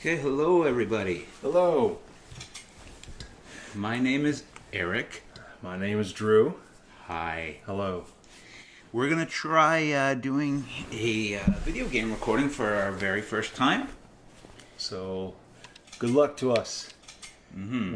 Okay, hello everybody. Hello. My name is Eric. My name is Drew. Hi. Hello. We're gonna try doing a video game recording for our very first time. So, good luck to us.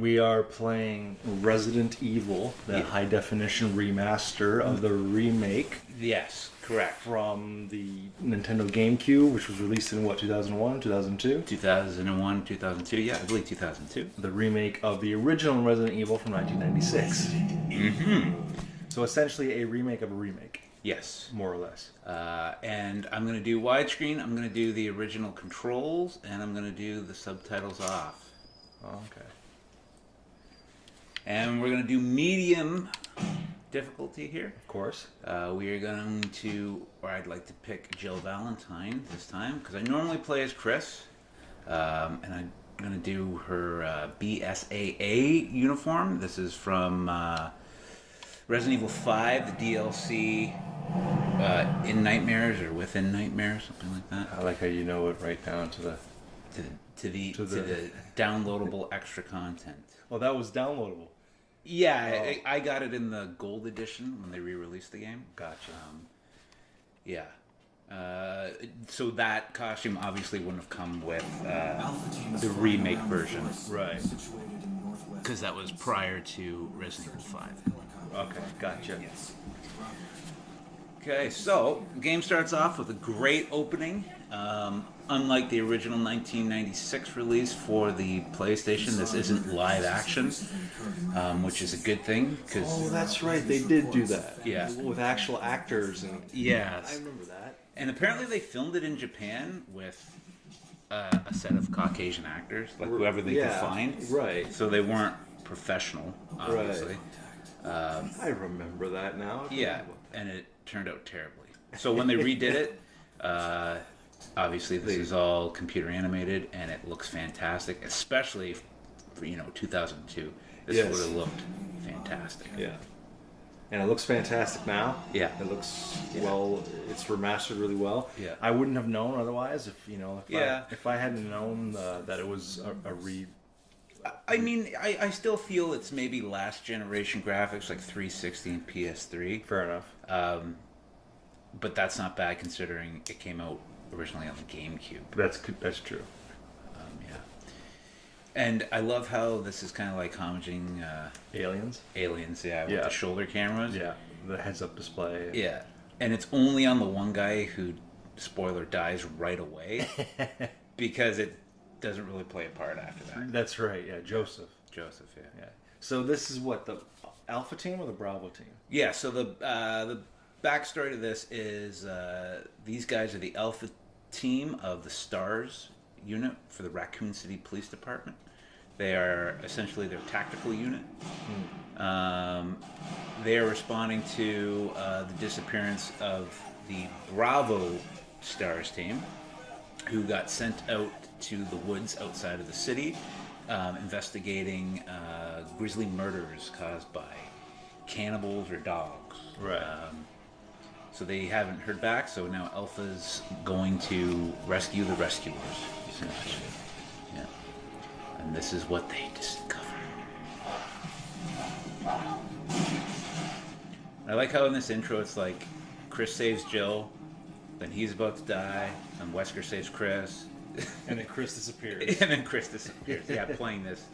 We are playing Resident Evil, the high definition remaster of the remake Yes, correct. from the Nintendo GameCube, which was released in 2001, 2002? 2001, 2002, yeah, I believe 2002. The remake of the original Resident Evil from 1996. So essentially a remake of a remake, Yes. more or less. And I'm gonna do widescreen, I'm gonna do the original controls, and I'm gonna do the subtitles off. Okay. And we're gonna do medium difficulty here. Of course. We are going to, or I'd like to pick Jill Valentine this time, because I normally play as Chris, and I'm going to do her BSAA uniform. This is from Resident Evil 5, the DLC, In Nightmares, or Within Nightmares, something like that. I like how you know it right down to the... To the downloadable extra content. Well, that was downloadable. Yeah, I got it in the gold edition when they re-released the game. Gotcha. Yeah. So that costume obviously wouldn't have come with the remake version. Right. Because that was prior to Resident Evil 5. Okay, gotcha. Okay, so the game starts off with a great opening. Unlike the original 1996 release for the PlayStation, this isn't live action, which is a good thing. Oh, that's right. They did do that. Yeah. With actual actors. And Yes. I remember that. And apparently they filmed it in Japan with a set of Caucasian actors, like whoever they could find. Right. So they weren't professional, obviously. I remember that now. Yeah, and it turned out terribly. So when they redid it, obviously this is all computer animated, and it looks fantastic, especially for 2002. This Yes. would have looked fantastic. Yeah. And it looks fantastic now. Yeah. It looks, well, it's remastered really well. Yeah. I wouldn't have known otherwise if Yeah. I hadn't known that it was a I mean, I still feel it's maybe last generation graphics, like 360 and PS3. Fair enough. But that's not bad considering it came out originally on the GameCube. That's true. Yeah. And I love how this is kind of like homaging Aliens? Aliens, with the shoulder cameras. Yeah. The heads-up display. Yeah. And it's only on the one guy who, spoiler, dies right away. Because it doesn't really play a part after that. That's right, yeah. Joseph, yeah. Yeah. So this is what, the Alpha team or the Bravo team? Yeah, so the backstory to this is these guys are the Alpha team of the STARS unit for the Raccoon City Police Department. They are essentially their tactical unit. They are responding to the disappearance of the Bravo STARS team, who got sent out to the woods outside of the city, investigating grisly murders caused by cannibals or dogs. Right. So they haven't heard back, so now Alpha's going to rescue the rescuers, essentially. Yeah. And this is what they discover. I like how in this intro it's like Chris saves Jill, then he's about to die, and Wesker saves Chris. And then Chris disappears. And then Chris disappears. Yeah, playing this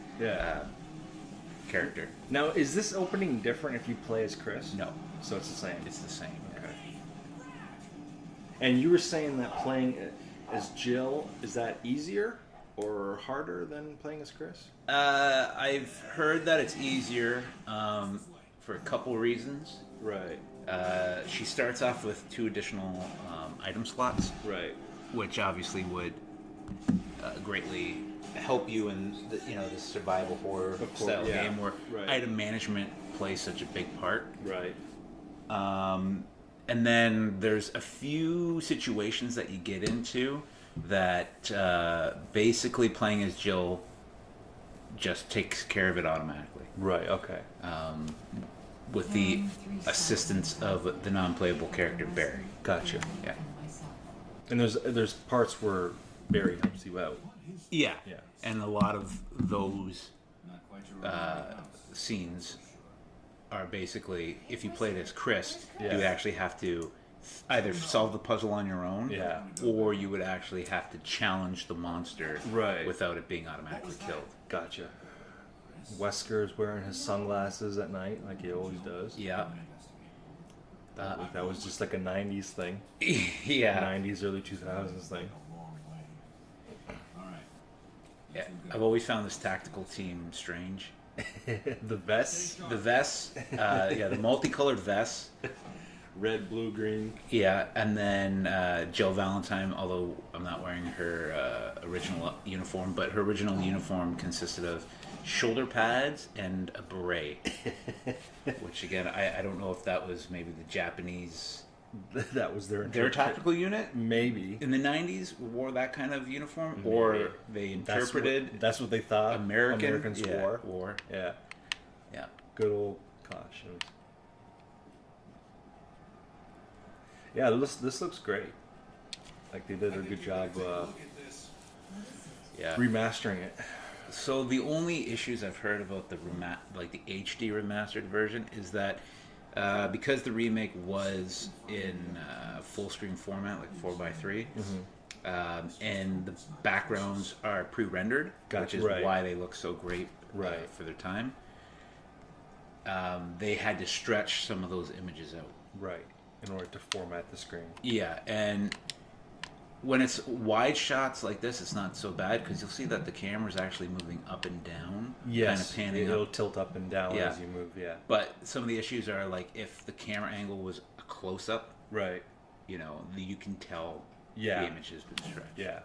character. Now, is this opening different if you play as Chris? No. So it's the same? It's the same. Okay. And you were saying that playing as Jill, is that easier or harder than playing as Chris? I've heard that it's easier for a couple reasons. Right. She starts off with 2 additional item slots. Right. Which obviously would greatly help you in the survival horror style game where item management plays such a big part. Right. And then there's a few situations that you get into that basically playing as Jill just takes care of it automatically. Right, okay. With the assistance of the non-playable character Barry. Gotcha. Yeah. And there's parts where Barry helps you out. Yeah. Yeah. And a lot of those scenes are basically, if you played as Chris, you would actually have to either solve the puzzle on your own, or you would actually have to challenge the monster without it being automatically killed. Gotcha. Wesker's wearing his sunglasses at night, like he always does. Yeah. That was just like a 90s thing. Yeah. 90s, early 2000s thing. Yeah. I've always found this tactical team strange. The vests? The vests, the multicolored vests. Red, blue, green. Yeah, and then Jill Valentine, although I'm not wearing her original uniform, but her original uniform consisted of shoulder pads and a beret. Which, again, I don't know if that was maybe the Japanese... That was their tactical unit? Maybe. In the 90s wore that kind of uniform? Maybe. Or they interpreted... That's what they thought Americans wore. Yeah. Yeah. Good old costumes. Yeah, this looks great. Like they did a good job remastering it. So the only issues I've heard about the the HD remastered version is that because the remake was in full screen format, like 4:3, and the backgrounds are pre-rendered, which is why they look so great for their time. They had to stretch some of those images out. Right. In order to format the screen. Yeah, and when it's wide shots like this, it's not so bad because you'll see that the camera's actually moving up and down. Yes, kind of panning it'll up. tilt up and down as you move. Yeah, but some of the issues are like if the camera angle was a close-up, you can tell the image has been stretched. Yeah,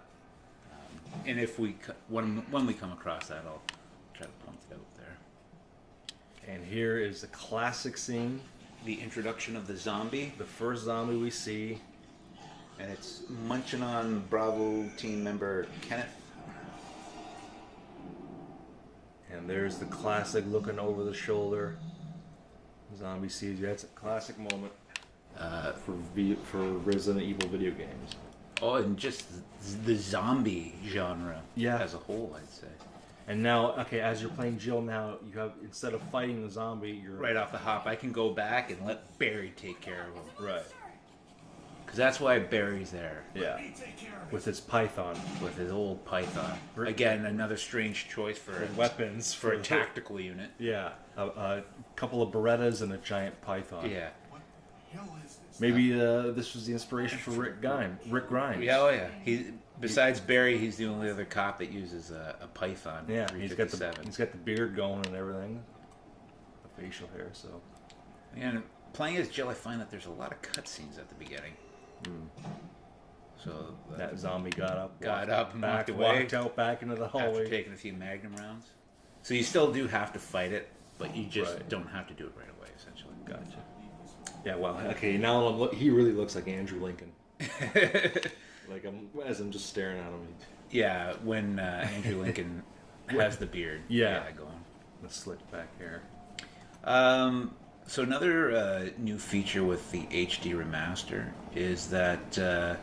and if when we come across that, I'll try to point it out there. And here is the classic scene. The introduction of the zombie. The first zombie we see. And it's munching on Bravo team member Kenneth. And there's the classic looking over the shoulder. Zombie sees you. That's a classic moment for Resident Evil video games. Oh, and just the zombie genre as a whole, I'd say. And now, okay, as you're playing Jill now, you have, instead of fighting the zombie, you're... Right off the hop, I can go back and let Barry take care of him. Right. Because that's why Barry's there. Yeah. With his python. With his old python. Again, another strange choice for weapons. For a tactical unit. Yeah. A couple of Berettas and a giant python. Yeah. Maybe this was the inspiration for Rick Grimes. Yeah, oh yeah. Besides Barry, he's the only other cop that uses a python. Yeah, he's got the beard going and everything, the facial hair. So, and playing as Jill, I find that there's a lot of cutscenes at the beginning. So that zombie got up, and walked away, walked out back into the hallway after taking a few Magnum rounds. So you still do have to fight it, but you just don't have to do it right away. Essentially, gotcha. Yeah, well, okay. Now he really looks like Andrew Lincoln. Like as I'm just staring at him. Yeah, when Andrew Lincoln has the beard. Yeah, going. The slicked back hair. So another new feature with the HD remaster is that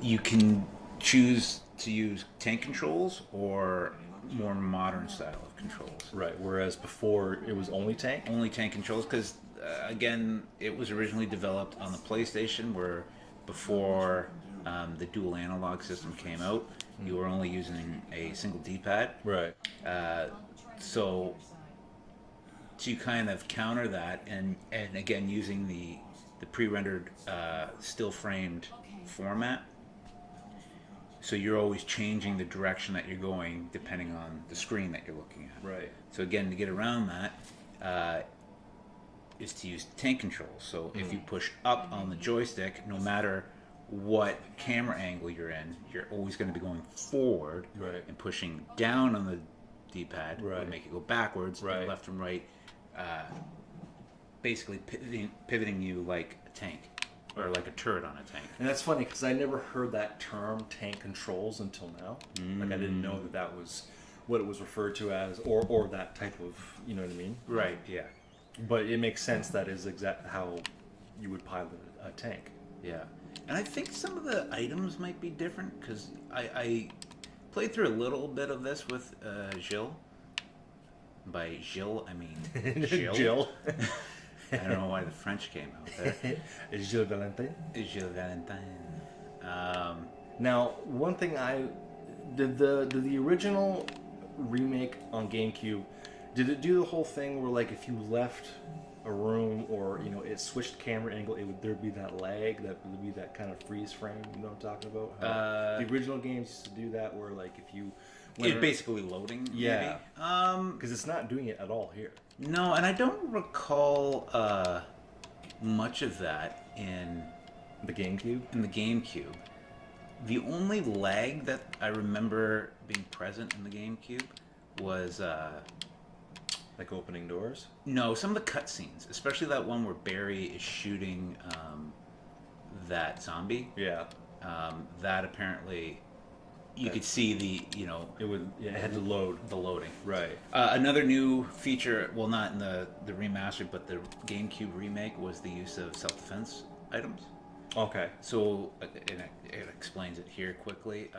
you can choose to use tank controls or more modern style of controls. Right. Whereas before it was only tank. Only tank controls because again, it was originally developed on the PlayStation, where before the dual analog system came out, you were only using a single D-pad. Right. So to kind of counter that, and again using the pre-rendered still framed format, so you're always changing the direction that you're going depending on the screen that you're looking at. Right. So again, to get around that is to use tank controls. So if you push up on the joystick, no matter what camera angle you're in, you're always going to be going forward, and pushing down on the D-pad would make it go backwards, and left and right, basically pivoting you like a tank, or like a turret on a tank. And that's funny because I never heard that term tank controls until now. Like I didn't know that was what it was referred to as, or that type of, you know what I mean? Right. Yeah. But it makes sense. That is exactly how you would pilot a tank. Yeah. And I think some of the items might be different because I Played through a little bit of this with Jill. By Jill, I mean Jill. Jill. I don't know why the French came out there. Jill Valentine. Jill Valentine. Now, one thing did the original remake on GameCube, did it do the whole thing where, like, if you left a room or, you know, it switched camera angle, there'd be that lag, that would be that kind of freeze frame, you know what I'm talking about? How the original games used to do that, where, like, if you it's basically loading. Yeah. Maybe. Because it's not doing it at all here. No, and I don't recall much of that in The GameCube? the GameCube. The only lag that I remember being present in the GameCube was Like opening doors? no, some of the cutscenes, especially that one where Barry is shooting that zombie. Yeah. That apparently you could see It had to load. the loading. Right. Another new feature, well, not in the remaster, but the GameCube remake, was the use of self-defense items. Okay. So it explains it here quickly.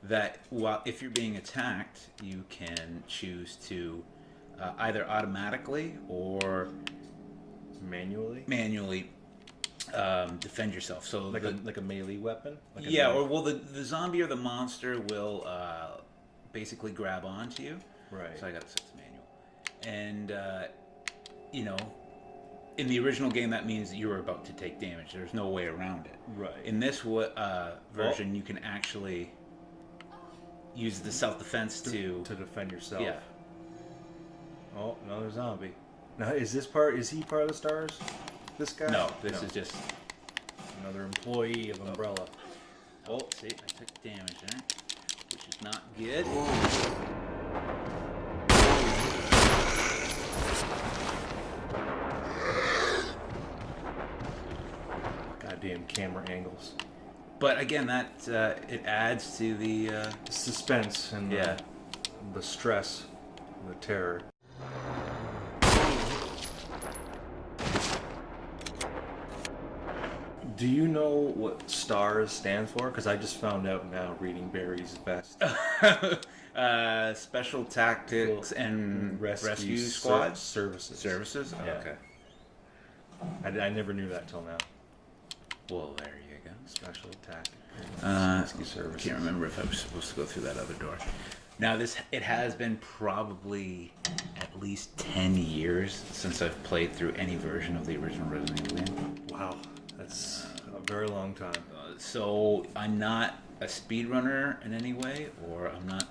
That if you're being attacked, you can choose to either automatically or Manually? defend yourself. So Like a melee weapon? Like a yeah, knife? or well, the zombie or the monster will basically grab onto you. Right. So I got to set to manual, and you know, in the original game, that means that you were about to take damage. There's no way around it. Right. In this version, you can actually use the self-defense to defend yourself. Yeah. Oh, another zombie. Now, is he part of the stars? This guy? No, this is just another employee of Umbrella. oh, see, I took damage there, which is not good. Goddamn camera angles. But again, that it adds to the Suspense and the stress, the terror. Do you know what STARS stands for? Because I just found out now reading Barry's Vest. Special Tactics and Rescue Squad Services. Services. Oh, Yeah. okay. I never knew that till now. Well, there you go. Special Tactics. Rescue Services. I can't remember if I was supposed to go through that other door. Now, it has been probably at least 10 years since I've played through any version of the original Resident Evil game. Wow, that's a very long time. So I'm not a speedrunner in any way, or I'm not,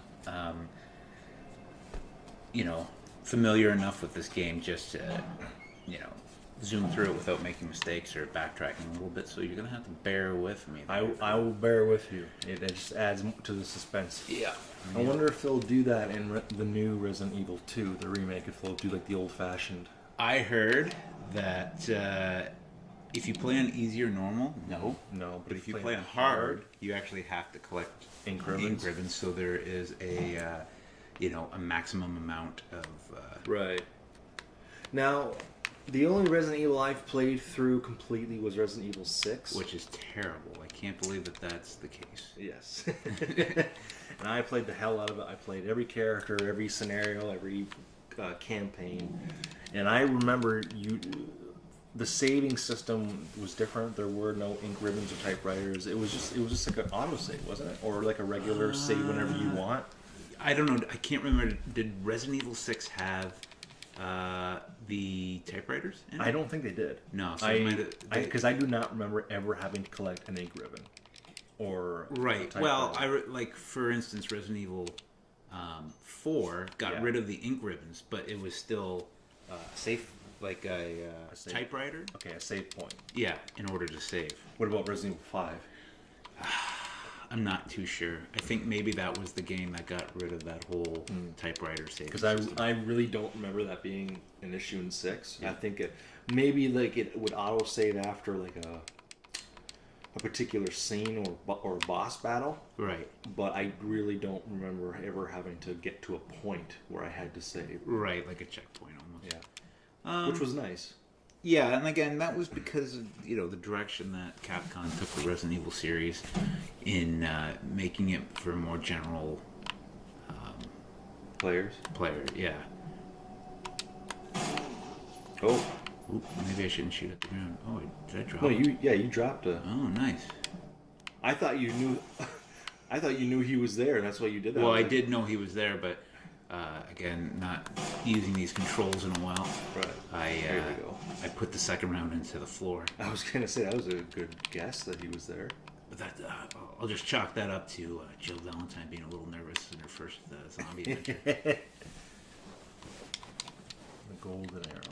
familiar enough with this game just to, zoom through it without making mistakes or backtracking a little bit. So you're gonna have to bear with me. I will bear with you. It just adds to the suspense. Yeah. I wonder if they'll do that in the new Resident Evil 2, the remake, if they'll do like the old-fashioned. I heard that if you play on easy or normal, no. But if you play on hard, you actually have to collect ink ribbons. So there is a maximum amount of. Right. Now, the only Resident Evil I've played through completely was Resident Evil 6. Which is terrible. I can't believe that that's the case. Yes. And I played the hell out of it. I played every character, every scenario, every campaign. And I remember the saving system was different. There were no ink ribbons or typewriters. It was just like an autosave, wasn't it? Or like a regular save whenever you want. I don't know. I can't remember. Did Resident Evil 6 have the typewriters in it? I don't think they did. No. So because I do not remember ever having to collect an ink ribbon. Or right. Well, for instance, Resident Evil 4 got rid of the ink ribbons, but it was still safe, like a typewriter. Okay, a save point. Yeah, in order to save. What about Resident Evil 5? I'm not too sure. I think maybe that was the game that got rid of that whole typewriter save. Because I really don't remember that being an issue in 6. Yeah. I think it would auto save after like a particular scene or boss battle. Right. But I really don't remember ever having to get to a point where I had to save. Right, like a checkpoint almost. Yeah. Which was nice. Yeah, and again, that was because of, the direction that Capcom took the Resident Evil series in making it for more general Players. Yeah. Oh. Oop, maybe I shouldn't shoot at the ground. Oh, did I drop No, it? you dropped a... Oh, nice. I thought you knew... I thought you knew he was there, and that's why you did that. Well, I did know he was there, but again, not using these controls in a while. Right. There we go. I put the second round into the floor. I was going to say, that was a good guess that he was there. But that I'll just chalk that up to Jill Valentine being a little nervous in her first zombie adventure. The golden arrow.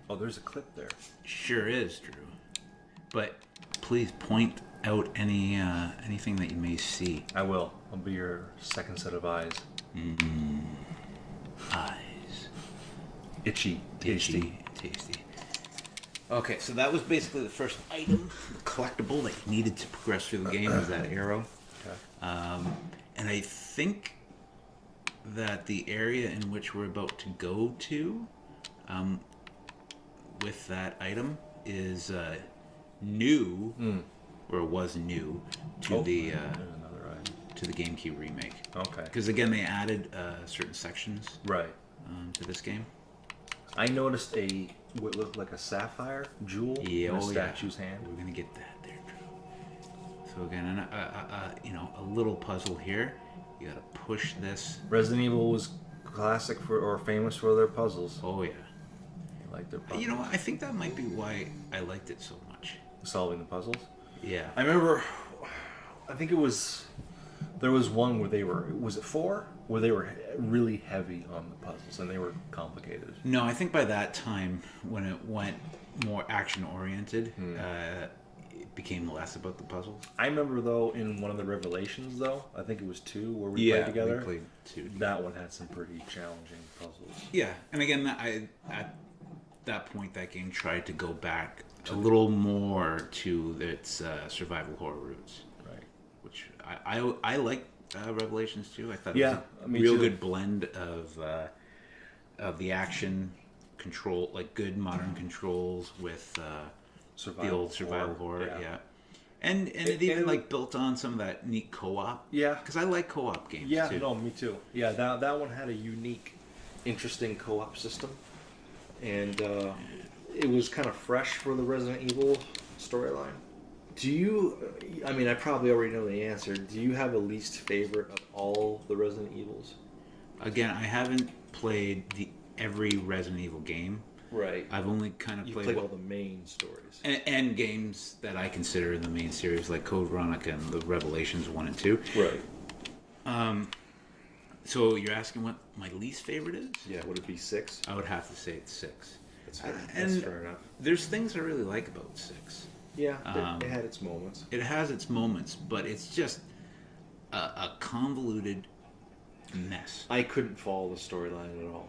Oh, there's a clip there. Sure is, Drew. But please point out anything that you may see. I will. I'll be your second set of eyes. Eyes. Itchy. Tasty. Tasty. Okay, so that was basically the first item, the collectible that you needed to progress through the game was that arrow. Okay. And I think that the area in which we're about to go to with that item is new, or was new, to there's another item. to the GameCube remake. Okay. Because again, they added certain sections Right. to this game. I noticed what looked like a sapphire jewel in a statue's hand. We're gonna get that there, Drew. So again, a little puzzle here. You gotta push this. Resident Evil was classic or famous for their puzzles. Oh yeah. They like their puzzles. I think that might be why I liked it so much. Solving the puzzles. Yeah. I remember. I think there was one where was it 4? Where they were really heavy on the puzzles and they were complicated. No, I think by that time, when it went more action-oriented, it became less about the puzzles. I remember, though, in one of the Revelations, though, I think it was 2 where we played together. We played 2. That one had some pretty challenging puzzles. Yeah, and again, at that point, that game tried to go back a little more to its survival horror roots. Right. Which I like Revelations 2. I thought it Yeah, was a me real too. good blend of the action control, like good modern controls with the old survival horror. Yeah. And it even like built on some of that neat co-op. Yeah. Because I like co-op games Yeah, too. no, me too. Yeah, that one had a unique, interesting co-op system. And it was kind of fresh for the Resident Evil storyline. I probably already know the answer. Do you have a least favorite of all the Resident Evils? Again, I haven't played every Resident Evil game. Right. I've only kind of You played played all the main stories. and games that I consider in the main series, like Code Veronica and the Revelations 1 and 2. Right. So you're asking what my least favorite is? Yeah, would it be 6? I would have to say it's 6. That's fair. And That's fair enough. there's things I really like about 6. Yeah, it had its moments. It has its moments, but it's just a convoluted mess. I couldn't follow the storyline at all.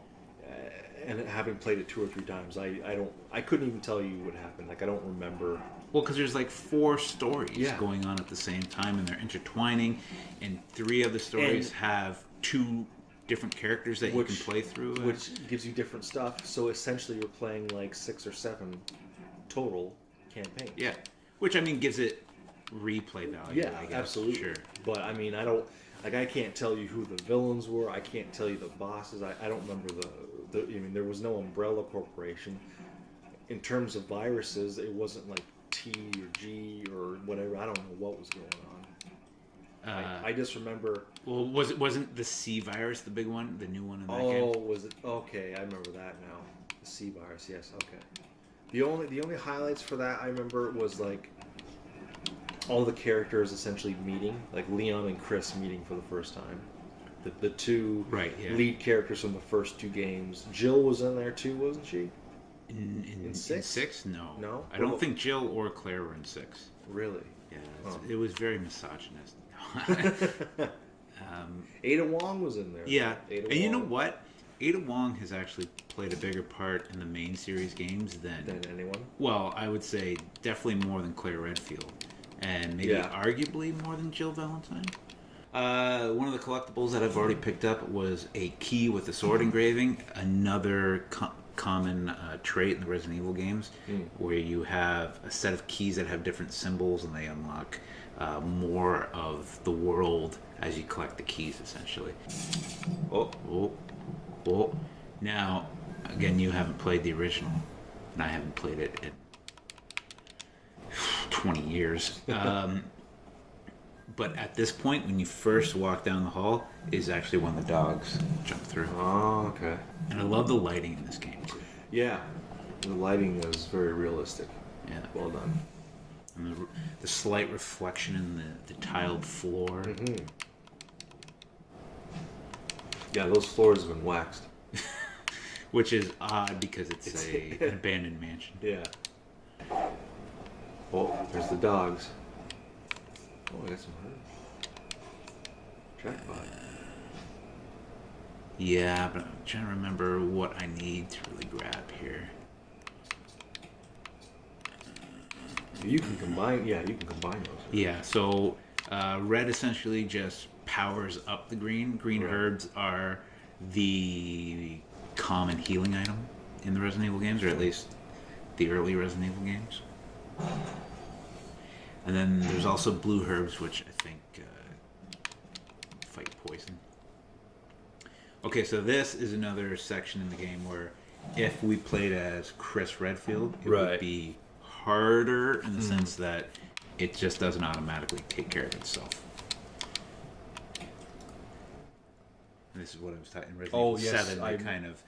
And having played it 2 or 3 times, I couldn't even tell you what happened. Like, I don't remember. Well, because there's like 4 stories Yeah. going on at the same time, and they're intertwining, and 3 of the stories have 2 different characters that you can play through. Which gives you different stuff. So essentially you're playing like 6 or 7 total campaigns. Yeah. Which, I mean, gives it replay value, Yeah, I guess. absolutely. Sure. But, I mean, I can't tell you who the villains were. I can't tell you the bosses. I don't remember there was no Umbrella Corporation. In terms of viruses, it wasn't like T or G or whatever. I don't know what was going on. I just remember. Well, wasn't the C virus the big one, the new one in that game? Oh, was it? Okay, I remember that now. The C virus, yes. Okay. The only highlights for that I remember was like all the characters essentially meeting, like Leon and Chris meeting for the first time. The 2 lead characters from the first 2 games. Jill was in there too, wasn't she? In 6? In 6? No. No? I don't think Jill or Claire were in 6. Really? Yeah, it was very misogynist. Ada Wong was in there. Yeah. Ada And you know Wong. what? Ada Wong has actually played a bigger part in the main series games than anyone? Well, I would say definitely more than Claire Redfield. And maybe arguably more than Jill Valentine. One of the collectibles that I've already picked up was a key with a sword engraving. Another common trait in the Resident Evil games, where you have a set of keys that have different symbols, and they unlock more of the world as you collect the keys, essentially. Oh. Now, again, you haven't played the original, and I haven't played it in 20 years. But at this point, when you first walk down the hall, is actually when the dogs jump through. Oh, okay. And I love the lighting in this game, too. Yeah. The lighting is very realistic. Yeah. Well done. And the slight reflection in the tiled floor. Mm-hmm. Yeah, those floors have been waxed. Which is odd because it's an abandoned mansion. Yeah. Oh, there's the dogs. Oh, I got some herbs. Jackpot. Yeah, but I'm trying to remember what I need to really grab here. You can combine. Yeah, you can combine those. Yeah, so red essentially just powers up the green. Green herbs are the common healing item in the Resident Evil games, or at least the early Resident Evil games. And then there's also blue herbs, which I think fight poison. Okay, so this is another section in the game where if we played as Chris Redfield, it would be harder in the sense that it just doesn't automatically take care of itself. And this is what I was talking in Resident Evil 7. I kind of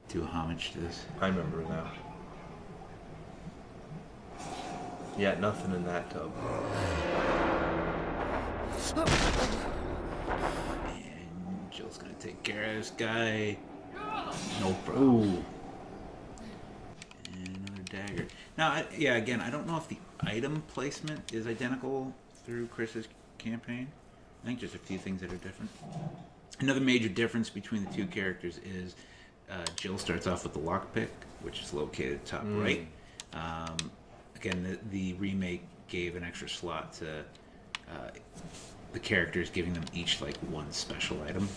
do homage to this. I remember now. Yeah, nothing in that tub. And Jill's gonna take care of this guy. No problem. Ooh. And another dagger. Now, again, I don't know if the item placement is identical through Chris's campaign. I think just a few things that are different. Another major difference between the two characters is Jill starts off with the lockpick, which is located top right. Again, the remake gave an extra slot to the characters, giving them each like one special item.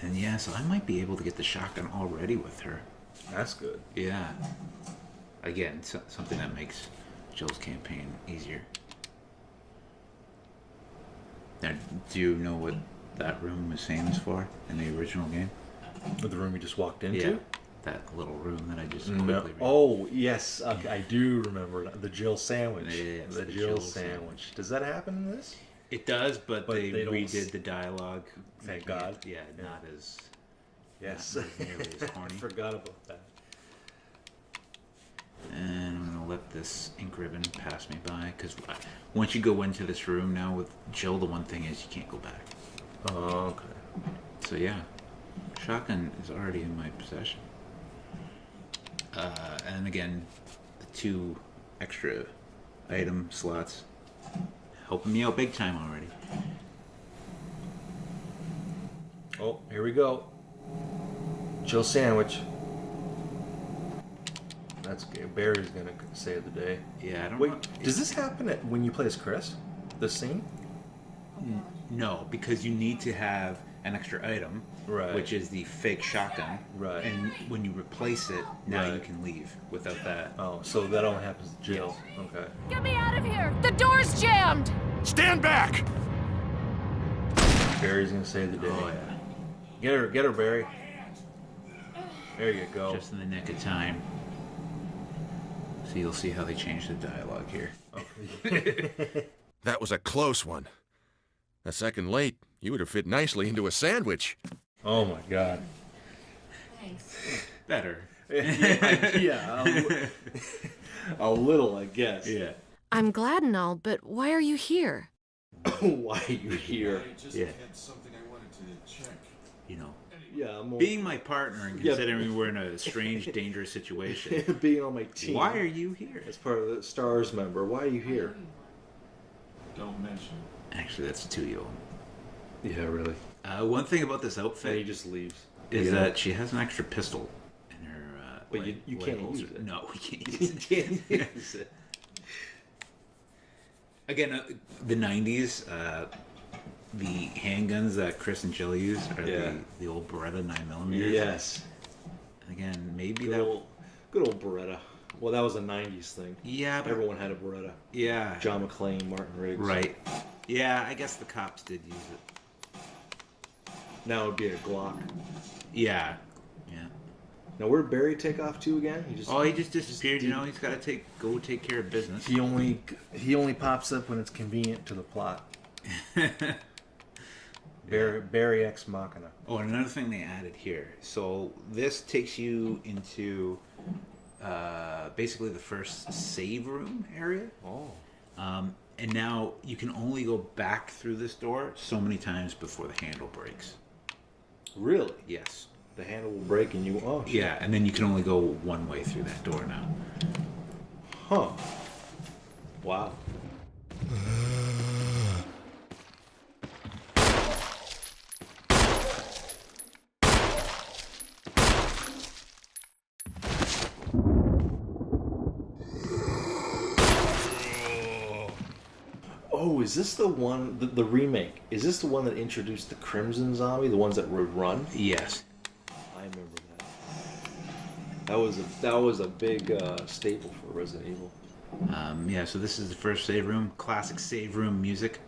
And yeah, so I might be able to get the shotgun already with her. That's good. Yeah. Again, something that makes Jill's campaign easier. Now, do you know what that room was famous for in the original game? The room we just walked into? Yeah. That little room that I just quickly read. Oh, yes. Okay, I do remember the Jill sandwich. Yeah, the Jill sandwich. Does that happen in this? It does, but they redid the dialogue. Thank God. Yeah, not as... Yes. Not as nearly as corny. I forgot about that. And I'm going to let this ink ribbon pass me by, because once you go into this room now with Jill, the one thing is you can't go back. Oh, okay. So yeah, shotgun is already in my possession. And again, the 2 extra item slots helping me out big time already. Oh, here we go. Jill sandwich. That's good. Barry's gonna save the day. Yeah, I don't know. Wait, does this happen when you play as Chris? This scene? No, because you need to have an extra item, which is the fake shotgun. Right. And when you replace it, now you can leave without that. Oh, so that only happens to Jill. Yes. Okay. Get me out of here! The door's jammed! Stand back! Barry's gonna save the day. Oh yeah. Get her, Barry. There you go. Just in the nick of time. So you'll see how they change the dialogue here. Okay. That was a close one. A second late, you would have fit nicely into a sandwich. Oh my God. Thanks. Better. Yeah. A little, I guess. Yeah. I'm glad and all, but why are you here? Why are you here? Yeah. had something I wanted to check. You know, Yeah, being my partner and considering we're in a strange, dangerous situation. being on my team. Why are you here? As part of the STARS member, why are you here? Don't mention. Actually, that's 2 you. Yeah, really. One thing about this And he outfit just leaves. is that she has an extra pistol in her. But you can't holster. use it. No, we can't use it. use it. Again, the '90s. the handguns that Chris and Jill use are Yeah. the old Beretta 9mm. Yes. Again, maybe Good old Beretta. Well, that was a 90s thing. Yeah, but Everyone had a Beretta. yeah. John McClane, Martin Riggs. Right. Yeah, I guess the cops did use it. Now it would be a Glock. Yeah. Yeah. Now, where did Barry take off to again? He just disappeared. He's got to go take care of business. He only pops up when it's convenient to the plot. Barry Ex Machina. Oh, and another thing they added here. So this takes you into basically the first save room area. Oh. And now you can only go back through this door so many times before the handle breaks. Really? Yes. The handle will break and you... Oh, shit. Yeah, and then you can only go one way through that door now. Huh. Wow. Oh, is this the one, the remake? Is this the one that introduced the Crimson Zombie, the ones that would run? Yes. I remember that. That was a big staple for Resident Evil. Yeah, so this is the first save room. Classic save room music.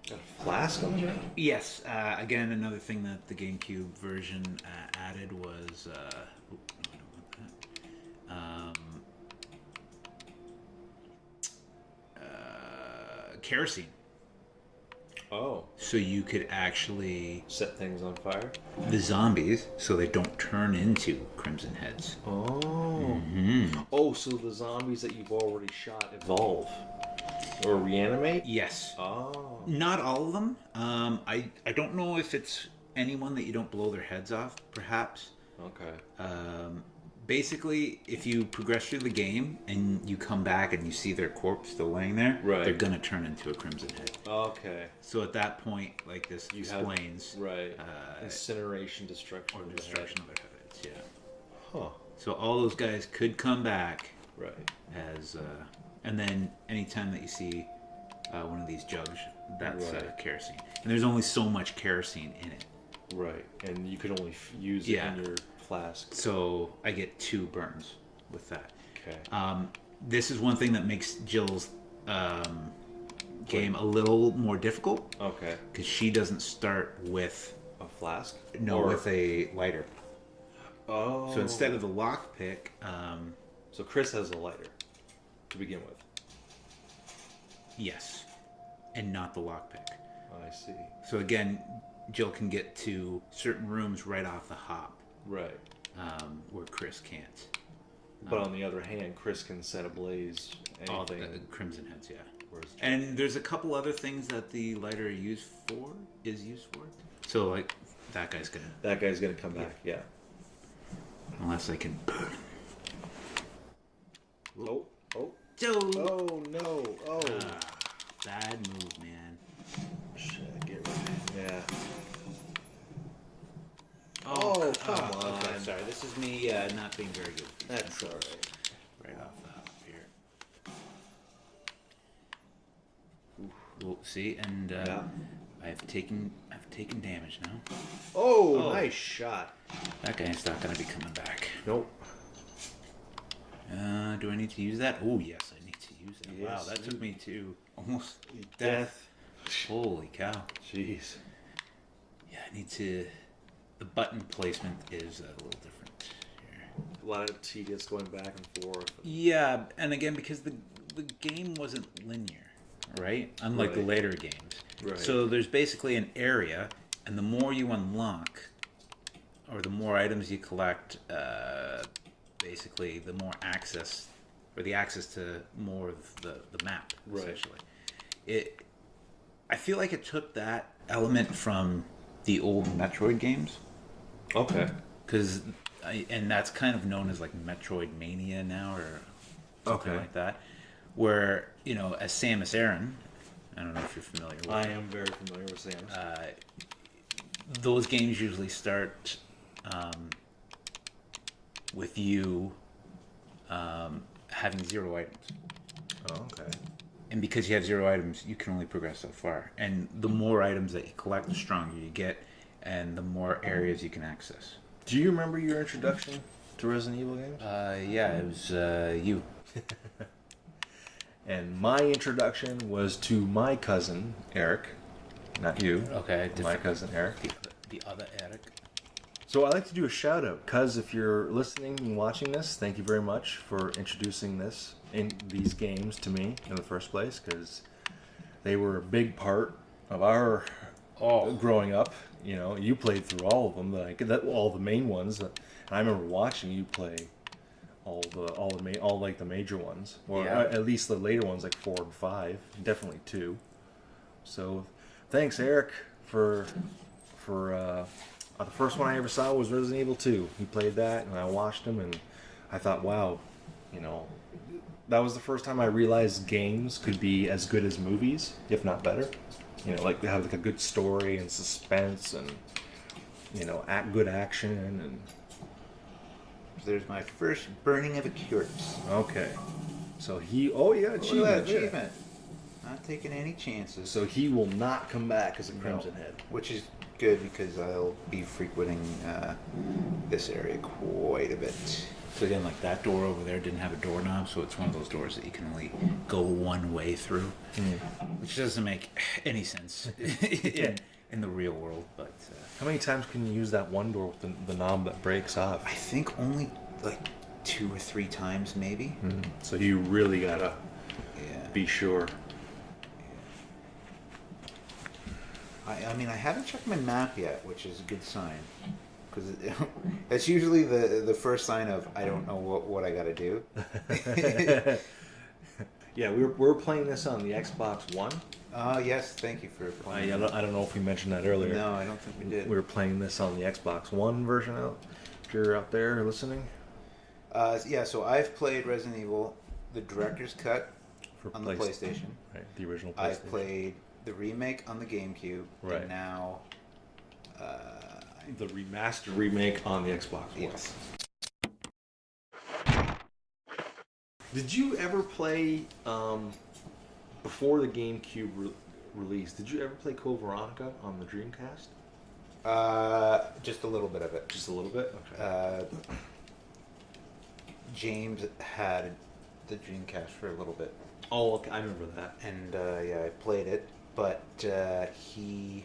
Got a flask on the ground? Yes. Again, another thing that the GameCube version added was... kerosene. Oh. So you could actually Set things on fire? the zombies so they don't turn into Crimson Heads. Oh. Oh, so the zombies that you've already shot evolve? Or reanimate? Yes. Oh. Not all of them. I don't know if it's anyone that you don't blow their heads off, perhaps. Okay. Basically, if you progress through the game and you come back and you see their corpse still laying there, Right. they're gonna turn into a Crimson Head. Okay. So at that point, like this You have- explains, Right. Incineration, destruction. or of the destruction of their heads. Yeah. head. Huh. So all those guys could come back Right. as, and then anytime that you see one of these jugs, that's Right. kerosene. And there's only so much kerosene in it. Right. And you can only use Yeah. it in your flask. So I get 2 burns with that. Okay. This is one thing that makes Jill's game a little more difficult Okay. because she doesn't start with A flask? with a lighter. Oh. So instead of the lockpick, So Chris has a lighter to begin with. yes, and not the lockpick. I see. So again, Jill can get to certain rooms right off the hop, Right. where Chris can't. But on the other hand, Chris can set ablaze All the anything. Crimson Heads, yeah. Whereas And there's a couple other things that the lighter is used for. So like that guy's gonna, that guy's gonna come back. Yeah. unless I can burn him. Oh. Oh. Joe. Oh no. Oh. Bad move, man. Shit. Get rid. Yeah. Oh, come on. Okay, sorry, this is me not being very good. That's all right. Right off the hop here. Well, see, and Yeah. I've taken damage now. Oh, Oh. nice shot. That guy's not gonna be coming back. Nope. Do I need to use that? Oh yes, I need to use that. Wow, Yes, that took me to almost Death. Holy cow! Jeez. Yeah, I need to. The button placement is a little different here. A lot of tedious going back and forth. Yeah, and again because the game wasn't linear, right? Unlike the Right. later games. Right. So there's basically an area, and the more you unlock, or the more items you collect, basically the more access, or the access to more of the map, Right. essentially. I feel like it took that element from the old Metroid games, Okay. and that's kind of known as like Metroid Mania now, or something Okay. like that, where, as Samus Aran, I don't know if you're familiar with I am very familiar with Samus. those games usually start with you having 0 items. Oh, okay. And because you have 0 items, you can only progress so far. And the more items that you collect, the stronger you get, and the more areas you can access. Do you remember your introduction to Resident Evil games? Yeah, it was you. And my introduction was to my cousin, Eric. Not you. Okay, My cousin, Eric. The other Eric. So I'd like to do a shout out. Cuz, if you're listening and watching this, thank you very much for introducing these games to me in the first place, because they were a big part of our growing up. You know, you played through all of them, all the main ones. And I remember watching you play all like the major ones, or at least the later ones like 4 and 5, definitely 2. So, thanks, Eric, for the first one I ever saw was Resident Evil 2. He played that, and I watched him, and I thought, wow, you know, that was the first time I realized games could be as good as movies, if not better. You know, like they have like a good story and suspense, and you know, good action, and. There's my first burning of a corpse. Okay. So he... Oh, yeah, achievement. Achievement. Not taking any chances. So he will not come back as a Crimson Head. Which is good, because I'll be frequenting this area quite a bit. So again, like that door over there didn't have a doorknob, so it's one of those doors that you can only go one way through. Which doesn't make any sense in the real world, but... How many times can you use that one door with the knob that breaks off? I think only like 2 or 3 times, maybe. So you really gotta be sure. I mean, I haven't checked my map yet, which is a good sign. Because that's usually the first sign of, I don't know what I gotta do. Yeah, we're playing this on the Xbox One. Yes, thank you for playing. I don't know if we mentioned that earlier. No, I don't think we did. We were playing this on the Xbox One version out. If you're out there listening. Yeah, so I've played Resident Evil, the director's cut on the PlayStation. Right, the original PlayStation. I've played the remake on the GameCube. Right. And now... the remaster remake on the Xbox One. Yes. Did you ever play, before the GameCube release, did you ever play Code Veronica on the Dreamcast? Just a little bit of it. Just a little bit? Okay. James had the Dreamcast for a little bit. Oh, okay, I remember that. And, yeah, I played it, but, he...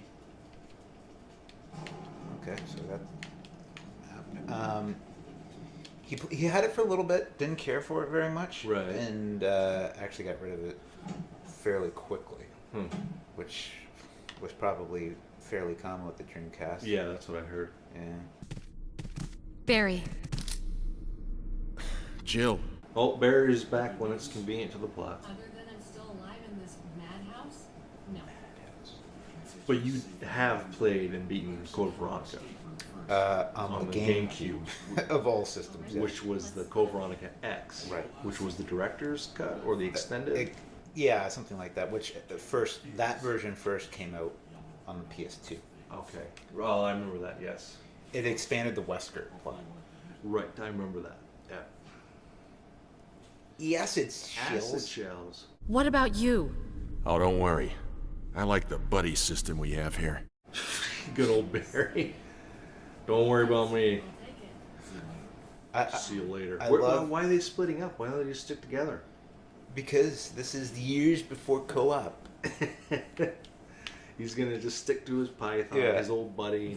Okay, so that... He had it for a little bit, didn't care for it very much, right? And actually got rid of it fairly quickly, which was probably fairly common with the Dreamcast. Yeah, that's what I heard. Yeah. Barry. Jill. Oh, Barry's back when it's convenient to the plot. Other than I'm still alive in this madhouse? No. But you have played and beaten Code Veronica. On the GameCube. Of all systems. Yeah. Which was the Code Veronica X. Right. Which was the director's cut or the extended? Yeah, something like that. Which that version first came out on the PS2. Okay. Well, I remember that, yes. It expanded the Wesker plot. Right, I remember that. Yeah. Yes, it's Acid shells. What about you? Oh, don't worry. I like the buddy system we have here. Good old Barry. Don't worry about me. See you later. Why are they splitting up? Why don't they just stick together? Because this is years before co-op. He's gonna just stick to his python, his old buddy.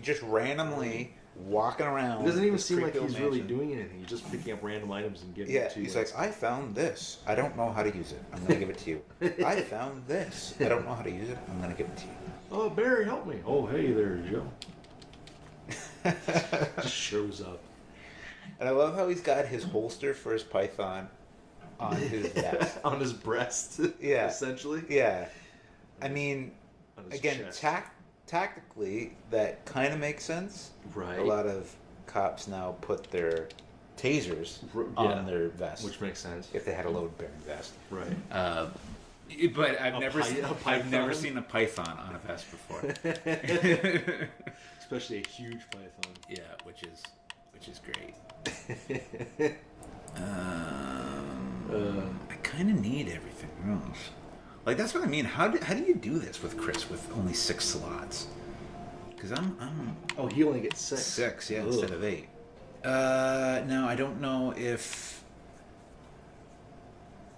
Just randomly walking around. It doesn't even seem like he's really doing anything. He's just picking up random items and giving it to you. He's like, I found this. I don't know how to use it. I'm gonna give it to you. I found this. I don't know how to use it. I'm gonna give it to you. Oh, Barry, help me. Oh, hey there, Joe. Just shows up. And I love how he's got his holster for his python on his vest. On his breast. Yeah. Essentially. Yeah. I mean, again, chest. Tactically, that kind of makes sense. Right. A lot of cops now put their tasers on their vest. Which makes sense. If they had a load-bearing vest. Right. But I've never seen a python on a vest before. Especially a huge python. Yeah, which is great. I kind of need everything else. Like, that's what I mean. How do you do this with Chris with only 6 slots? Because I'm Oh, he only gets 6. 6, yeah, Ugh. instead of 8. Now I don't know if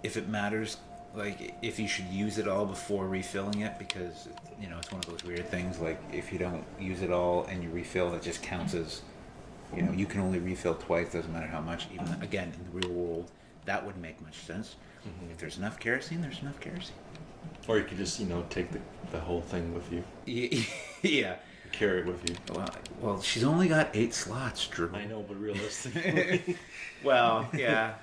it matters, like if you should use it all before refilling it, because you know it's one of those weird things. Like if you don't use it all and you refill, it just counts as, you know, you can only refill twice. Doesn't matter how much. Even again in the real world, that wouldn't make much sense. Mm-hmm. If there's enough kerosene, there's enough kerosene. Or you could just, you know, take the whole thing with you. Yeah. Carry it with you. Well, she's only got 8 slots, Drew. I know, but realistically. Well, yeah.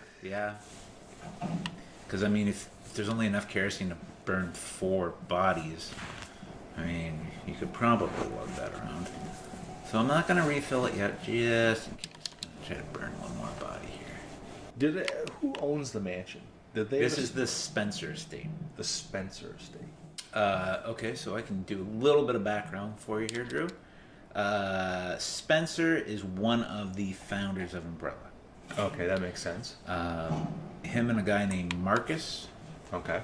Because I mean, if there's only enough kerosene to burn 4 bodies, I mean, you could probably lug that around. So I'm not gonna refill it yet, just in case. I'm gonna try to burn one more body here. Who owns the mansion? Did they? This is the Spencer estate. the Spencer estate. Okay, so I can do a little bit of background for you here, Drew. Spencer is one of the founders of Umbrella. Okay, that makes sense. Him and a guy named Marcus, Okay,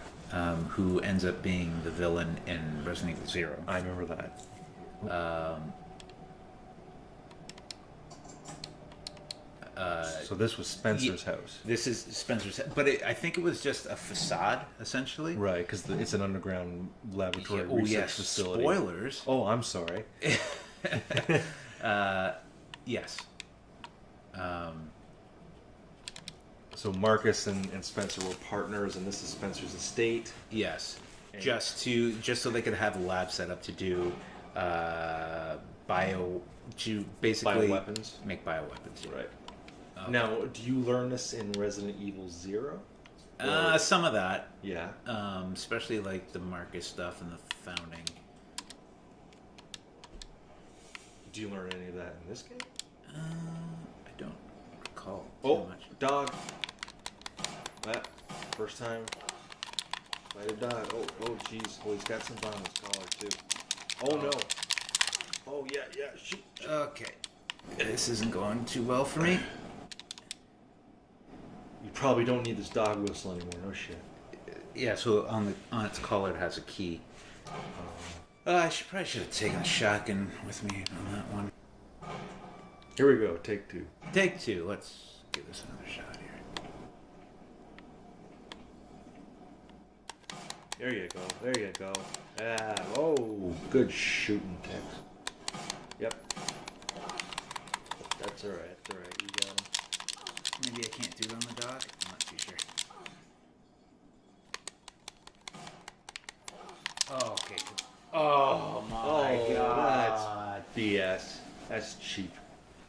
who ends up being the villain in Resident Evil 0. I remember that. So this was Spencer's house, This is Spencer's, but I think it was just a facade, essentially. right? Because it's an underground laboratory Oh, research yes. facility. Spoilers. Oh, I'm sorry. Yes. So Marcus and Spencer were partners, and this is Spencer's estate. Yes. And- Just so they could have a lab set up to do basically Bioweapons. make bioweapons. Yeah. Right. Now, do you learn this in Resident Evil 0? Some of that, Yeah. especially like the Marcus stuff and the founding. Do you learn any of that in this game? I don't recall too Oh, much. dog. That first time. Fight a dog. Oh, jeez. Oh, he's got some on his collar too. Oh no. Oh yeah. Shoot. Okay, this isn't going too well for me. You probably don't need this dog whistle anymore. No shit. Yeah, so on its collar it has a key. I probably should have taken a shotgun with me on that one. Here we go. Take 2. Take 2. Let's give this another shot here. There you go. Oh, good shooting, Tex. Yep. That's all right. You got him. Maybe I can't do it on the dog. I'm not too sure. Oh, okay. Oh my god. That's BS. That's cheap.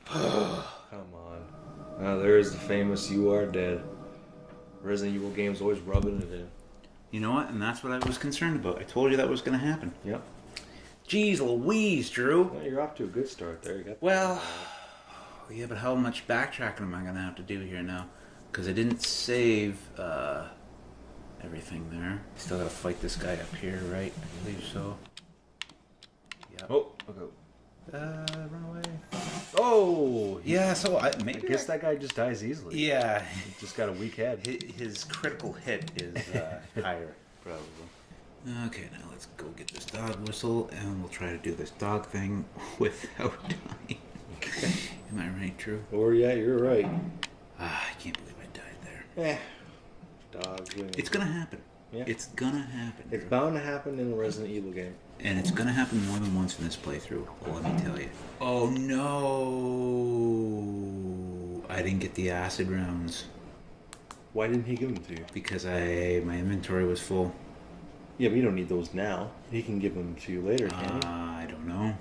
Come on. Now there's the famous "You Are Dead." Resident Evil games always rubbing it in. You know what? And that's what I was concerned about. I told you that was going to happen. Yep. Jeez Louise, Drew. Well, you're off to a good start there. You got. Well, yeah, but how much backtracking am I going to have to do here now? Because I didn't save everything there. Still got to fight this guy up here, right? I believe so. Yep. Oh, okay. Run away. Oh, Yeah, so I I guess that guy just dies easily. Yeah, He just got a weak head. his critical hit is higher, probably. Okay, now let's go get this dog whistle, and we'll try to do this dog thing without dying. Am I right, Drew? Or yeah, you're right. I can't believe I died there. Dogs. It's gonna happen. Yeah. It's gonna happen. It's Drew. bound to happen in a Resident Evil game. And it's gonna happen more than once in this playthrough. Well, let me tell you. Oh no! I didn't get the acid rounds Why didn't he give them to you? because my inventory was full. Yeah, but you don't need those now. He can give them to you later, can he? I don't know.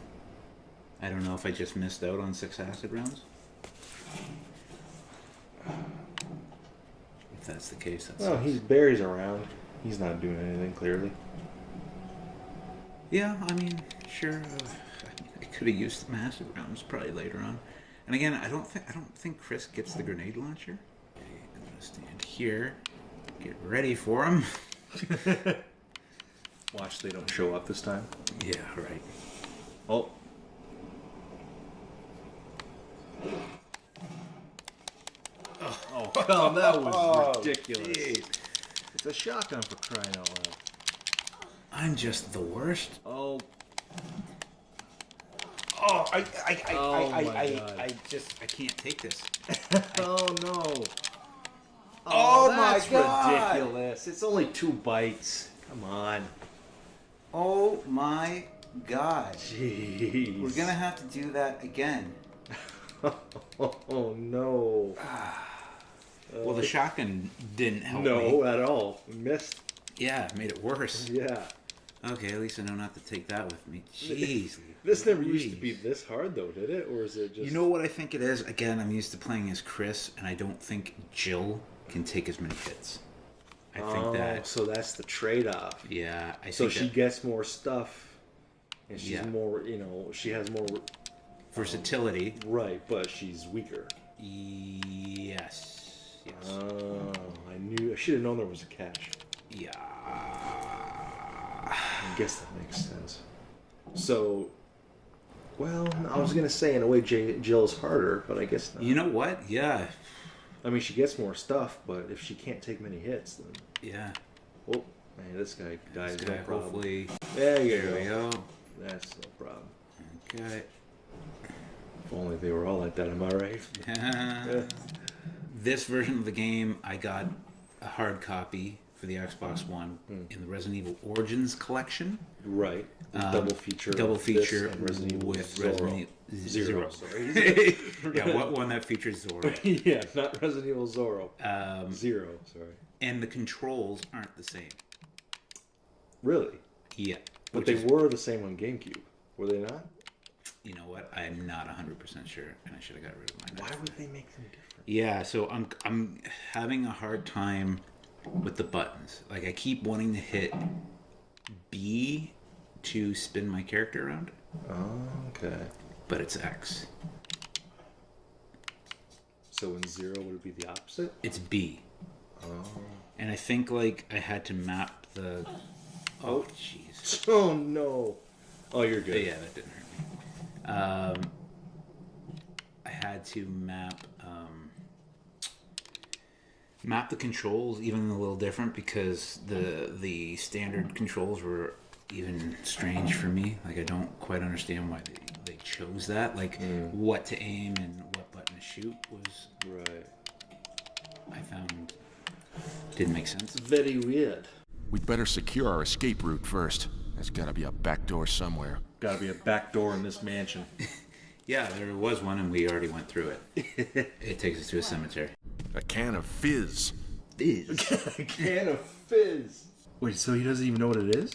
I don't know if I just missed out on 6 acid rounds. If that's the case, that's. Well, he's Barry's around. He's not doing anything clearly. Yeah, I mean, sure. I could have used some acid rounds probably later on. And again, I don't think Chris gets the grenade launcher. Okay, I'm gonna stand here, get ready for him. Watch, they don't show up this time. Yeah, right. Oh. Oh, come, that was ridiculous. Jeez. It's a shotgun for crying out loud. I'm just the worst. Oh, Oh, my God. I can't take this. oh no. Oh, my that's God. ridiculous. It's only 2 bites. Come on. Oh my God. Jeez. We're gonna have to do that again. Oh no. Well, the shotgun didn't help me. No, at all. Missed. Yeah, it made it worse. Yeah. Okay, at least I know not to take that with me. Jeez. This never used to Louise. be this hard, though, did it? Or is it just... You know what I think it is? Again, I'm used to playing as Chris, and I don't think Jill can take as many hits. I think that... So that's the trade-off. Yeah, I So think she that gets more stuff, and she's Yeah. more, she has more... versatility. Right, but she's weaker. Yes. Yes. Oh, I should have known there was a catch. Yeah. I guess that makes sense. So, well, I was going to say, in a way, Jill's harder, but I guess not. You know what? Yeah. I mean, she gets more stuff, but if she can't take many hits, then... Yeah. Oh, man, this guy dies, This no guy, problem. hopefully. There you There we go. go. That's no problem. Okay. If only they were all like that, am I right? This version of the game, I got a hard copy for the Xbox One in the Resident Evil Origins collection. Right. Double feature. Double of feature this and Resident Evil with Zero. Resident Evil Zero. Sorry. Yeah, what one that features Zoro. Yeah, not Resident Evil Zoro. Zero, sorry. And the controls aren't the same. Really? Yeah. But Which they is, were the same on GameCube. Were they not? you know what? I'm not 100% sure, and I should have got rid of mine. Why would they make them different? Yeah, so I'm having a hard time with the buttons. Like I keep wanting to hit B to spin my character around, Oh, okay. but it's X. So in Zero, would it be the opposite? It's B. Oh. And I think like I had to map the. Oh jeez. Oh, no. Oh, you're But good. yeah, that didn't hurt me. I had to map the controls even a little different because the standard controls were even strange for me. Like I don't quite understand why they chose that. Like what to aim and what button to shoot was Right. I found didn't make sense. Very weird. We'd better secure our escape route first. There's gotta be a back door somewhere. Gotta be a back door in this mansion. Yeah, there was one and we already went through it. It takes us to a cemetery. A can of fizz. A can of fizz. Wait, so he doesn't even know what it is?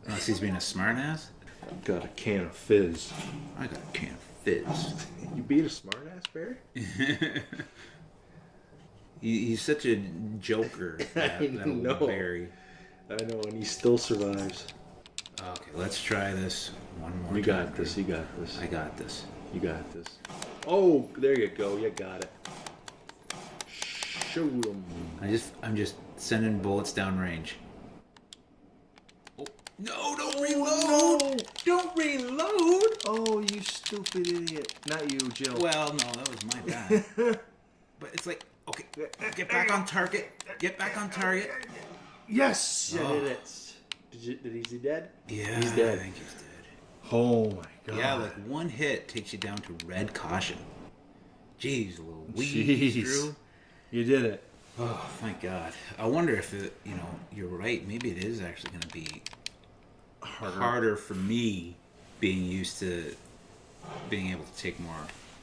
Unless he's being a smartass. Got a can of fizz. I got a can of fizz. You beat a smartass, Barry? He's such a joker, that know. little Barry. I know, and he still survives. Okay, let's try this one more You time. got this, you got this. I got this. You got this. Oh, there you go, you got it. Shoot him. I'm just sending bullets down range. Oh, no, don't reload! No! Don't reload! Oh, you stupid idiot. Not you, Jill. Well, no, that was my bad. But it's like, okay, get back on target. Get back on target. Yes! You Oh. did it. Is he dead? Yeah, He's dead. I think he's dead. Oh my god. Yeah, like one hit takes you down to red caution. Jeez, Louise, Jeez. Drew. You did it. Oh, thank God. I wonder if it, you're right. Maybe it is actually going to be harder for me being used to being able to take more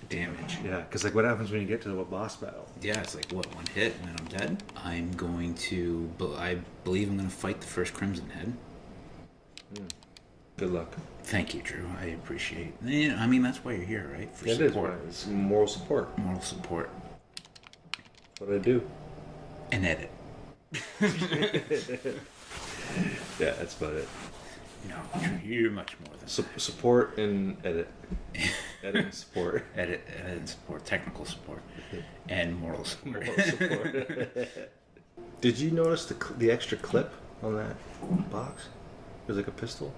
damage. Yeah, because like what happens when you get to a boss battle? Yeah, it's like, what, one hit and then I'm dead? I'm going to, I believe I'm going to fight the first Crimson Head. Good luck. Thank you, Drew. I appreciate it. I mean, that's why you're here, right? For It is, support. right? It's moral support. Moral support. That's what I do. And edit. Yeah, that's about it. No, Drew, you're much more than Support and edit. Edit and support. edit and support, technical support, and moral support. Moral support. Did you notice the extra clip on that box? There's like a pistol.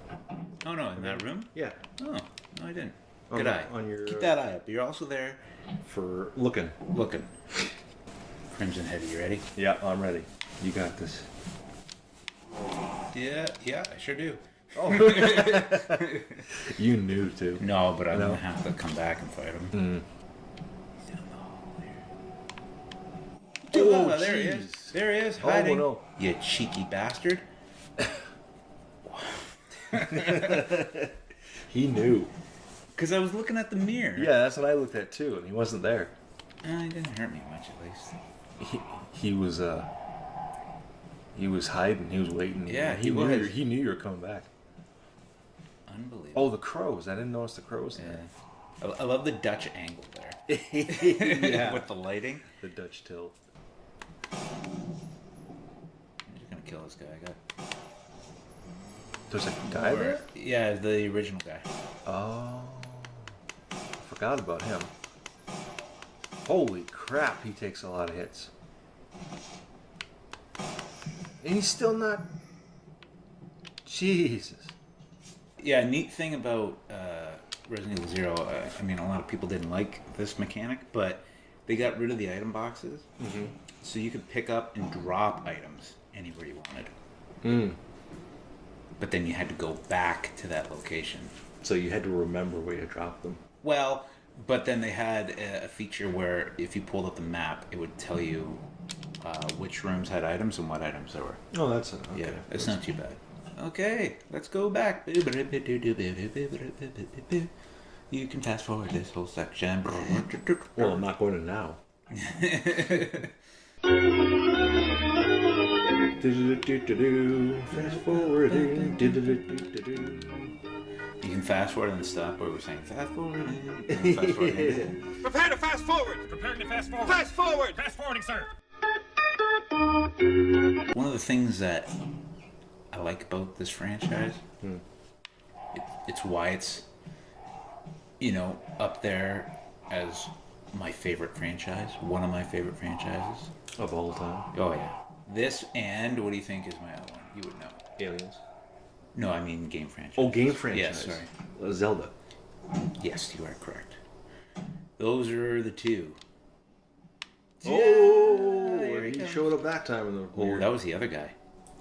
Oh no, in that room? Yeah. Oh, no, I didn't. Good eye. On your, Keep that eye up. You're also there for looking. looking. Crimson Head, you ready? Yeah, I'm ready. You got this. Yeah, I sure do. Oh. You knew too. No, but I'm No. gonna have to come back and fight him. He's down the hall there. Oh, There he jeez. is. There he is, hiding. no. You cheeky bastard. He knew. Because I was looking at the mirror. Yeah, that's what I looked at too, and he wasn't there. He didn't hurt me much, at least. He was hiding. He was waiting. Yeah, he knew was. He knew you were coming back. Unbelievable. Oh, the crows! I didn't notice the crows Yeah. there. I love the Dutch angle there. Yeah. With the lighting. The Dutch tilt. I'm just gonna kill this guy. There's a guy there. Yeah, the original guy. Oh, I forgot about him. Holy crap! He takes a lot of hits, and he's still not. Jesus. Yeah, neat thing about Resident Evil Zero. I mean, a lot of people didn't like this mechanic, but they got rid of the item boxes, so you could pick up and drop items anywhere you wanted. But then you had to go back to that location. So you had to remember where you dropped them. Well, but then they had a feature where if you pulled up the map, it would tell you which rooms had items and what items there were. Oh, that's it. Okay. Yeah, it's not too bad. Okay, let's go back. You can fast forward this whole section. Well, I'm not going to now. Fast forwarding. You can fast forward and stop where we're saying fast forwarding. Fast forwarding. Prepare to fast forward! Preparing to fast forward! Fast forward! Fast forwarding, sir! One of the things that I like about this franchise, it's why it's, up there as my favorite franchise, one of my favorite franchises. Of all time. Oh, yeah. This and what do you think is my other one? You would know. Aliens. No, I mean game franchise. Oh, game franchise. Yes, sorry. Zelda. Yes, you are correct. Those are the two. Oh, here he he comes. showed up that time in the. Oh, that was the other guy.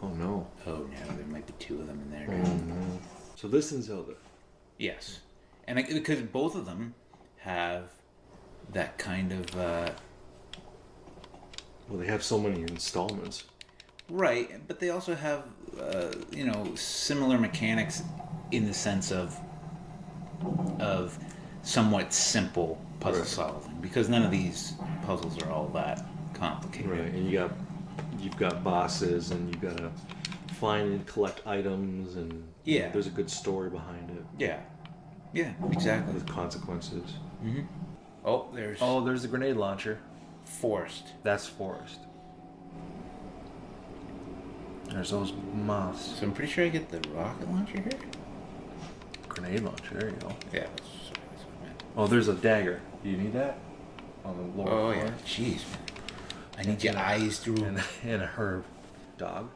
Oh no. Oh no, there might be two of them in there. Oh no. So this and Zelda. Yes, and because both of them have that kind of Well, they have so many installments. right, but they also have similar mechanics in the sense of somewhat simple puzzle Right. solving, because none of these puzzles are all that complicated. Right, and you've got bosses, and you've got to find and collect items, and Yeah. there's a good story behind it Yeah, exactly. with consequences. Oh, there's Oh, there's the grenade launcher. Forest. That's Forest. There's those moths. So I'm pretty sure I get the rocket launcher here. Grenade launcher. There you go. Yeah, that's what I meant. Oh, there's a dagger. Do you need that? On the lower Oh floor? yeah, jeez, man. I need your eyes to rule. And a herb dog.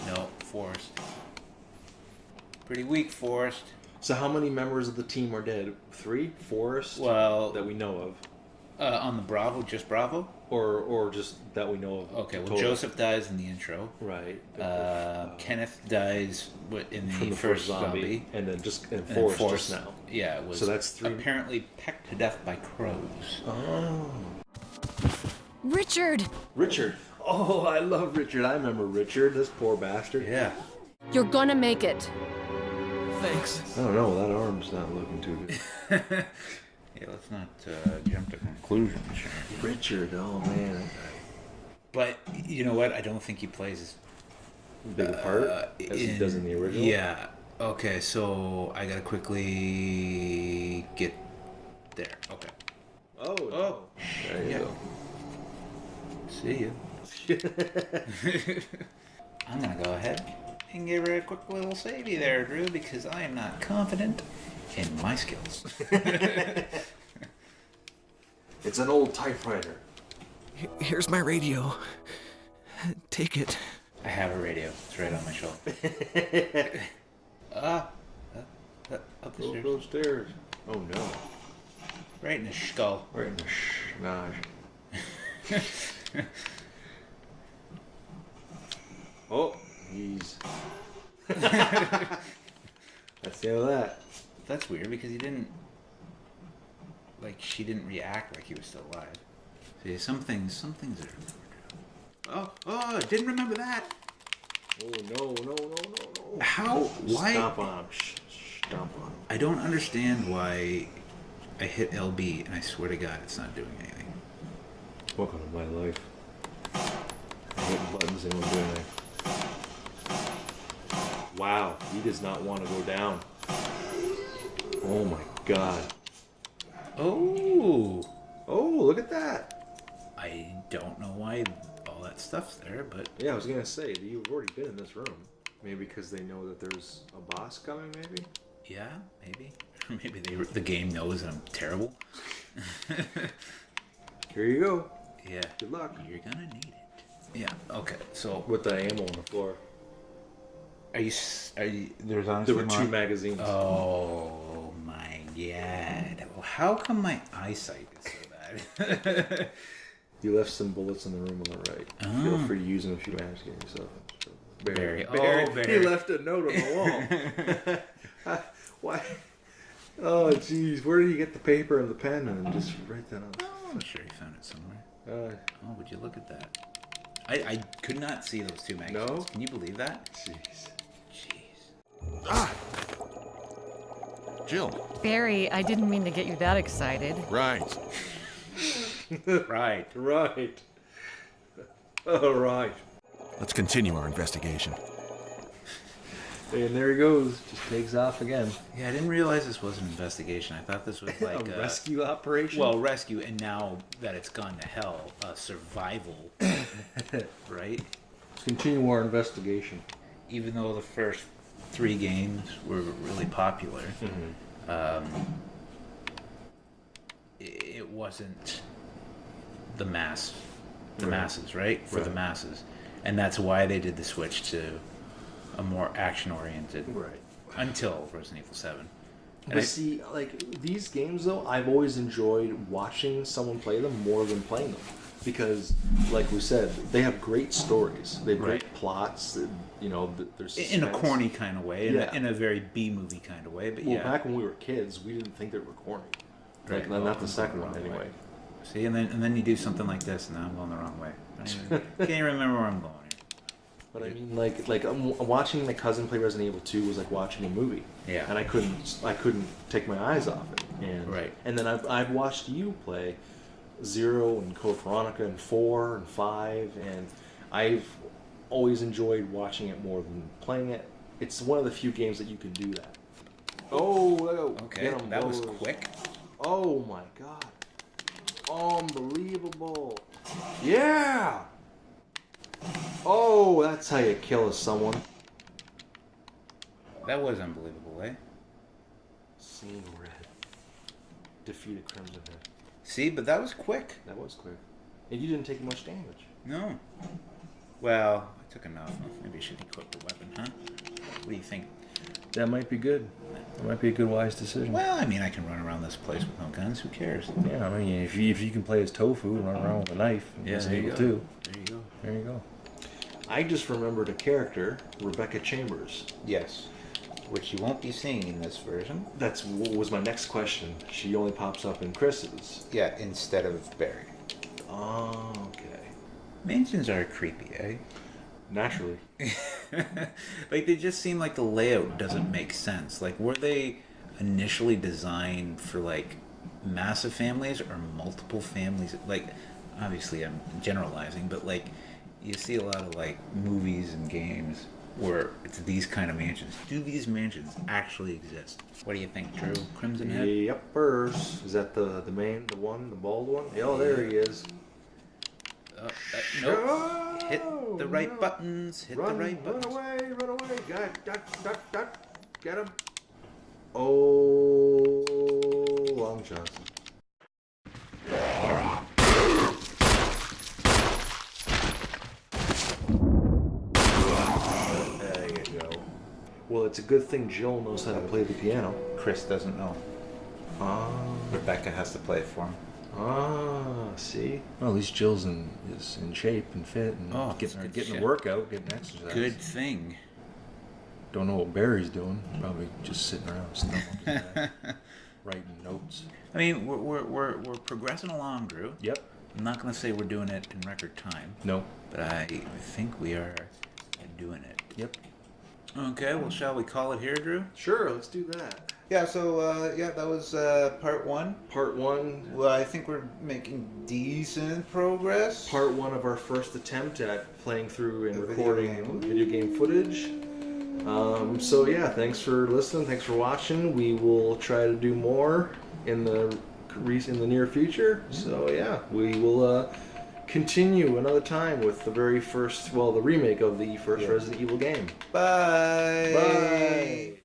No, Forest. Pretty weak, Forest. So how many members of the team are dead? 3? Forest? Well, that we know of, on the Bravo, just Bravo. or just that we know of. Okay, well, total? Joseph dies in the intro. Right. Kenneth dies in from the the first zombie, and then And then Forest Forrest just now. Yeah, it was So that's 3. apparently pecked to death by crows. Oh, Richard! Richard. Oh, I love Richard. I remember Richard. This poor bastard. Yeah. You're gonna make it. Thanks. I don't know. That arm's not looking too good. Yeah, let's not jump to conclusions here. Richard. Oh man. But you know what? I don't think he plays Big a part as he does in the original. Yeah. Okay, so I gotta quickly get there. Okay. Oh. There you Yeah. go. See you. I'm gonna go ahead and give her a quick little savey there, Drew, because I am not confident in my skills. It's an old typewriter. Here's my radio. Take it. I have a radio. It's right on my shelf. Up the Go stairs. those stairs. Oh no. Right in his skull. Right in the schnoz. Oh, he's. That's the end of that. That's weird because he didn't. Like, she didn't react like he was still alive. See, some things are. Oh, didn't remember that. Oh no. How? Why? Stomp on him. Stomp on him. I don't understand why I hit LB and I swear to God it's not doing anything. Welcome to my life. I'm hitting buttons and we're doing it. Wow, he does not want to go down. Oh my god. Oh, Look at that. I don't know why all that stuff's there, but Yeah, I was gonna say that you've already been in this room. Maybe because they know that there's a boss coming. Maybe. yeah, maybe. Maybe the game knows that I'm terrible. Here you go. Yeah. Good luck. You're gonna need it. Yeah. Okay. So, With the ammo on the floor. are you? There's honestly There were 2 more? magazines. Oh my God! Well, how come my eyesight is so bad? You left some bullets in the room on the right. Feel free to use them if you manage to get yourself. Barry. Oh, He Barry. left a note on the wall. Why? Oh, jeez. Where did you get the paper and the pen and just write that on? Oh, I'm sure you found it somewhere. Oh, Would you look at that? I could not see those 2 magazines. No? Can you believe that? jeez. Jeez. Ah! Jill. Barry, I didn't mean to get you that excited. Right. Right. Right. All right. Let's continue our investigation. And there he goes. Just takes off again. Yeah, I didn't realize this was an investigation. I thought this was like a rescue operation? Well, rescue, and now that it's gone to hell, survival. Right? Let's continue our investigation. Even though the first 3 games were really popular, it wasn't the masses, right? For the masses. And that's why they did the switch to a more action-oriented, Right. until Resident Evil 7. And But see, like, these games, though, I've always enjoyed watching someone play them more than playing them. Because, like we said, they have great stories. They have great Right. plots. You know, there's in a suspense. corny kind of way, Yeah. in a very B-movie kind of way, but Well, yeah. back when we were kids, we didn't think they were corny. Right. Like, not the I'm second going one, the wrong anyway. way. See, and then you do something like this, and now I'm going the wrong way. Can't even remember where I'm going here. But I mean, like watching my cousin play Resident Evil 2 was like watching a movie. Yeah. And I couldn't take my eyes off it. And Right. And then I've watched you play 0 and Code Veronica and 4 and 5, and I've always enjoyed watching it more than playing it. It's one of the few games that you can do that. Oh, Okay, get 'em, that was boys. quick. Oh my god. Unbelievable. Yeah! Oh, that's how you kill someone. That was unbelievable, eh? Scene red. Defeated Crimson Head. See, but that was quick. That was quick. And you didn't take much damage. No. Well, I took enough. Maybe I should equip the weapon, huh? What do you think? That might be good. That might be a good, wise decision. Well, I mean, I can run around this place with no guns. Who cares? Yeah, I mean, if you can play as Tofu and run around with a knife, Yeah, Resident there you Evil go. 2, There you go. there you go. I just remembered a character, Rebecca Chambers. Yes. Which you won't be seeing in this version. That's what was my next question. She only pops up in Chris's. Yeah, instead of Barry. Oh, okay. Mansions are creepy, eh? Naturally. Like, they just seem like the layout doesn't make sense. Like, were they initially designed for, like, massive families or multiple families? Like, obviously I'm generalizing, but, like, you see a lot of, like, movies and games where it's these kind of mansions. Do these mansions actually exist? What do you think, Drew? Crimson Head? Yuppers. Is that the main, the bald one? Oh, there he is. Nope. Hit the right buttons. Hit the right buttons. Run away. Duck. Get him. Oh, Long Johnson. There you go. Well, it's a good thing Jill knows how to play the piano. Chris doesn't know. Ah, Rebecca has to play it for him. See? Well, at least Jill's is in shape and fit and Oh, getting shit. a workout, getting exercise. Good thing. Don't know what Barry's doing. Probably just sitting around snuggling, writing notes. I mean, we're progressing along, Drew. Yep. I'm not going to say we're doing it in record time, No. but I think we are doing it. Yep. Okay, well, shall we call it here, Drew? Sure, let's do that. Yeah, so, that was part one. Part one. Well, I think we're making decent progress. Part one of our first attempt at playing through and The recording video game footage. So yeah, thanks for listening. Thanks for watching. We will try to do more in the near future. So yeah, we will continue another time with the very first, the remake of the first Resident Evil game. Bye. Bye.